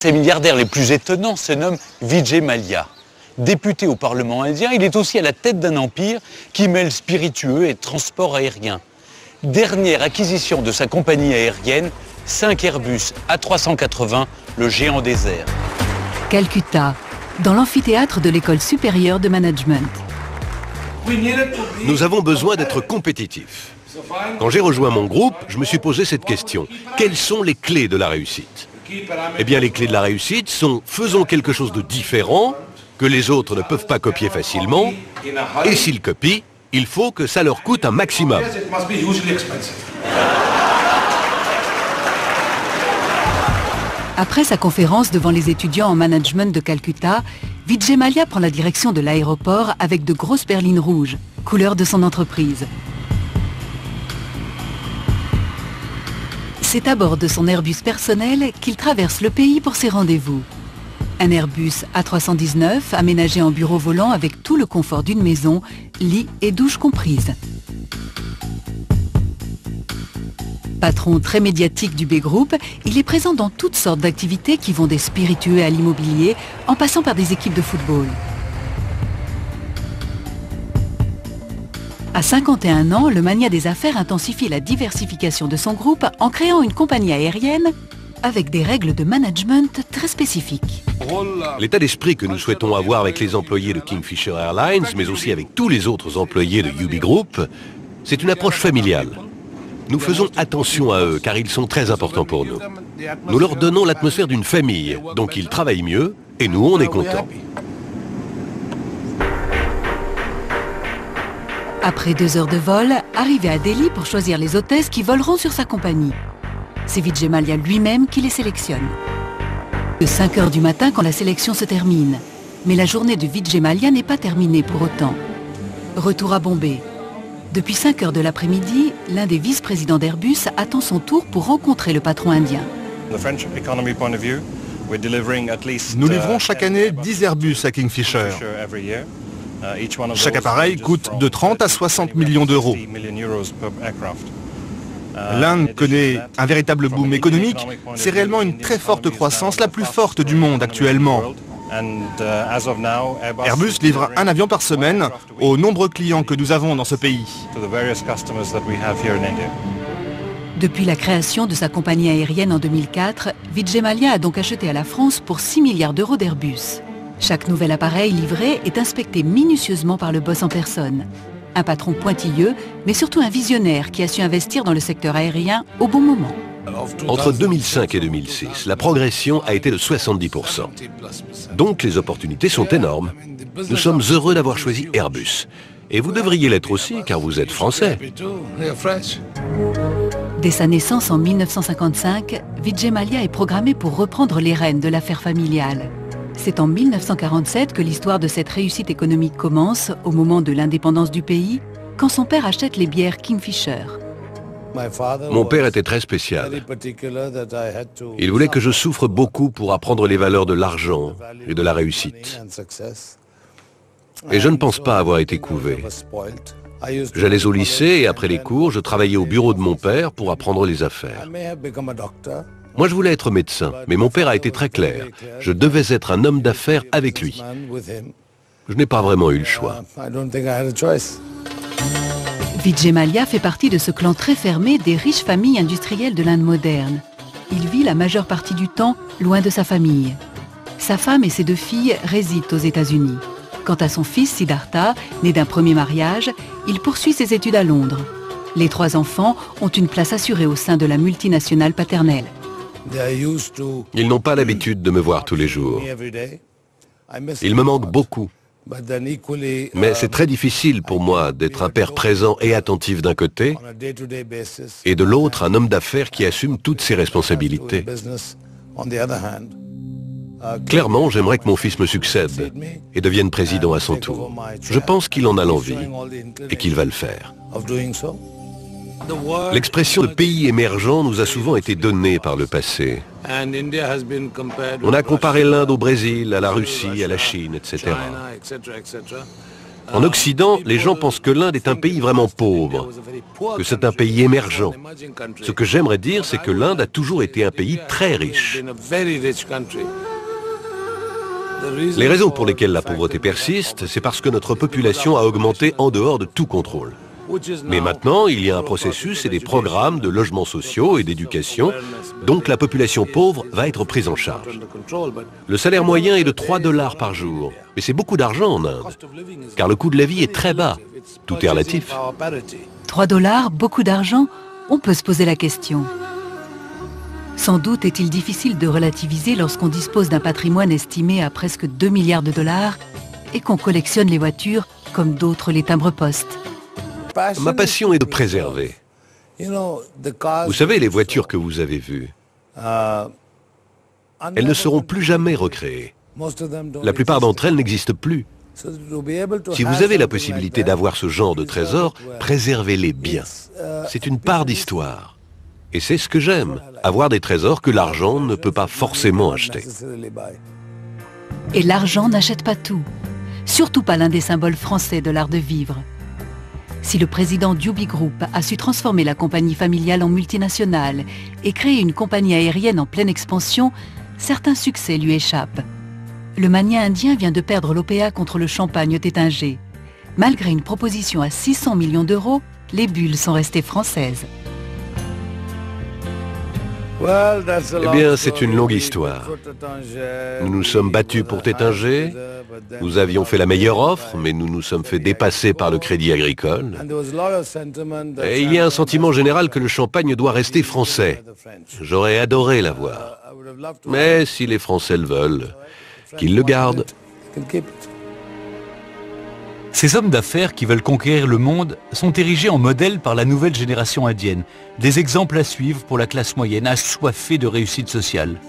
Les milliardaires les plus étonnants se nomment Vijay Mallya. Député au Parlement indien, il est aussi à la tête d'un empire qui mêle spiritueux et transport aérien. Dernière acquisition de sa compagnie aérienne, 5 Airbus A380, le géant des airs. Calcutta, dans l'amphithéâtre de l'école supérieure de management. Nous avons besoin d'être compétitifs. Quand j'ai rejoint mon groupe, je me suis posé cette question. Quelles sont les clés de la réussite? Eh bien, les clés de la réussite sont faisons quelque chose de différent, que les autres ne peuvent pas copier facilement, et s'ils copient, il faut que ça leur coûte un maximum. Après sa conférence devant les étudiants en management de Calcutta, Vijay Mallya prend la direction de l'aéroport avec de grosses berlines rouges, couleur de son entreprise. C'est à bord de son Airbus personnel qu'il traverse le pays pour ses rendez-vous. Un Airbus A319 aménagé en bureau volant avec tout le confort d'une maison, lit et douche comprises. Patron très médiatique du B-Group, il est présent dans toutes sortes d'activités qui vont des spiritueux à l'immobilier, en passant par des équipes de football. À 51 ans, le magnat des affaires intensifie la diversification de son groupe en créant une compagnie aérienne avec des règles de management très spécifiques. L'état d'esprit que nous souhaitons avoir avec les employés de Kingfisher Airlines, mais aussi avec tous les autres employés de UB Group, c'est une approche familiale. Nous faisons attention à eux, car ils sont très importants pour nous. Nous leur donnons l'atmosphère d'une famille, donc ils travaillent mieux, et nous, on est contents. Après 2 heures de vol, arrivé à Delhi pour choisir les hôtesses qui voleront sur sa compagnie. C'est Vijay Mallya lui-même qui les sélectionne. De 5 heures du matin quand la sélection se termine. Mais la journée de Vijay Mallya n'est pas terminée pour autant. Retour à Bombay. Depuis 5 heures de l'après-midi, l'un des vice-présidents d'Airbus attend son tour pour rencontrer le patron indien. Nous livrons chaque année 10 Airbus à Kingfisher. Chaque appareil coûte de 30 à 60 millions d'euros. L'Inde connaît un véritable boom économique. C'est réellement une très forte croissance, la plus forte du monde actuellement. Airbus livre un avion par semaine aux nombreux clients que nous avons dans ce pays. Depuis la création de sa compagnie aérienne en 2004, Vijay Mallya a donc acheté à la France pour 6 milliards d'euros d'Airbus. Chaque nouvel appareil livré est inspecté minutieusement par le boss en personne. Un patron pointilleux, mais surtout un visionnaire qui a su investir dans le secteur aérien au bon moment. Entre 2005 et 2006, la progression a été de 70%. Donc les opportunités sont énormes. Nous sommes heureux d'avoir choisi Airbus. Et vous devriez l'être aussi, car vous êtes français. Dès sa naissance en 1955, Vijay Mallya est programmé pour reprendre les rênes de l'affaire familiale. C'est en 1947 que l'histoire de cette réussite économique commence, au moment de l'indépendance du pays, quand son père achète les bières Kingfisher. Mon père était très spécial. Il voulait que je souffre beaucoup pour apprendre les valeurs de l'argent et de la réussite. Et je ne pense pas avoir été couvé. J'allais au lycée et après les cours, je travaillais au bureau de mon père pour apprendre les affaires. Moi, je voulais être médecin, mais mon père a été très clair. Je devais être un homme d'affaires avec lui. Je n'ai pas vraiment eu le choix. Vijay Mallya fait partie de ce clan très fermé des riches familles industrielles de l'Inde moderne. Il vit la majeure partie du temps loin de sa famille. Sa femme et ses 2 filles résident aux États-Unis. Quant à son fils Siddhartha, né d'un premier mariage, il poursuit ses études à Londres. Les 3 enfants ont une place assurée au sein de la multinationale paternelle. Ils n'ont pas l'habitude de me voir tous les jours. Ils me manquent beaucoup. Mais c'est très difficile pour moi d'être un père présent et attentif d'un côté, et de l'autre un homme d'affaires qui assume toutes ses responsabilités. Clairement, j'aimerais que mon fils me succède et devienne président à son tour. Je pense qu'il en a l'envie et qu'il va le faire. L'expression de pays émergent nous a souvent été donnée par le passé. On a comparé l'Inde au Brésil, à la Russie, à la Chine, etc. En Occident, les gens pensent que l'Inde est un pays vraiment pauvre, que c'est un pays émergent. Ce que j'aimerais dire, c'est que l'Inde a toujours été un pays très riche. Les raisons pour lesquelles la pauvreté persiste, c'est parce que notre population a augmenté en dehors de tout contrôle. Mais maintenant, il y a un processus et des programmes de logements sociaux et d'éducation, donc la population pauvre va être prise en charge. Le salaire moyen est de 3 $ par jour, mais c'est beaucoup d'argent en Inde, car le coût de la vie est très bas. Tout est relatif. 3 $, beaucoup d'argent, on peut se poser la question. Sans doute est-il difficile de relativiser lorsqu'on dispose d'un patrimoine estimé à presque 2 milliards de dollars et qu'on collectionne les voitures comme d'autres les timbres-poste. Ma passion est de préserver. Vous savez, les voitures que vous avez vues, elles ne seront plus jamais recréées. La plupart d'entre elles n'existent plus. Si vous avez la possibilité d'avoir ce genre de trésors, préservez-les bien. C'est une part d'histoire. Et c'est ce que j'aime, avoir des trésors que l'argent ne peut pas forcément acheter. Et l'argent n'achète pas tout. Surtout pas l'un des symboles français de l'art de vivre. Si le président d'Ubi Group a su transformer la compagnie familiale en multinationale et créer une compagnie aérienne en pleine expansion, certains succès lui échappent. Le magnat indien vient de perdre l'OPA contre le champagne Taittinger. Malgré une proposition à 600 millions d'euros, les bulles sont restées françaises. Eh bien, c'est une longue histoire. Nous nous sommes battus pour Taittinger. Nous avions fait la meilleure offre, mais nous nous sommes fait dépasser par le Crédit Agricole. Et il y a un sentiment général que le champagne doit rester français. J'aurais adoré l'avoir. Mais si les Français le veulent, qu'ils le gardent. Ces hommes d'affaires qui veulent conquérir le monde sont érigés en modèle par la nouvelle génération indienne. Des exemples à suivre pour la classe moyenne assoiffée de réussite sociale.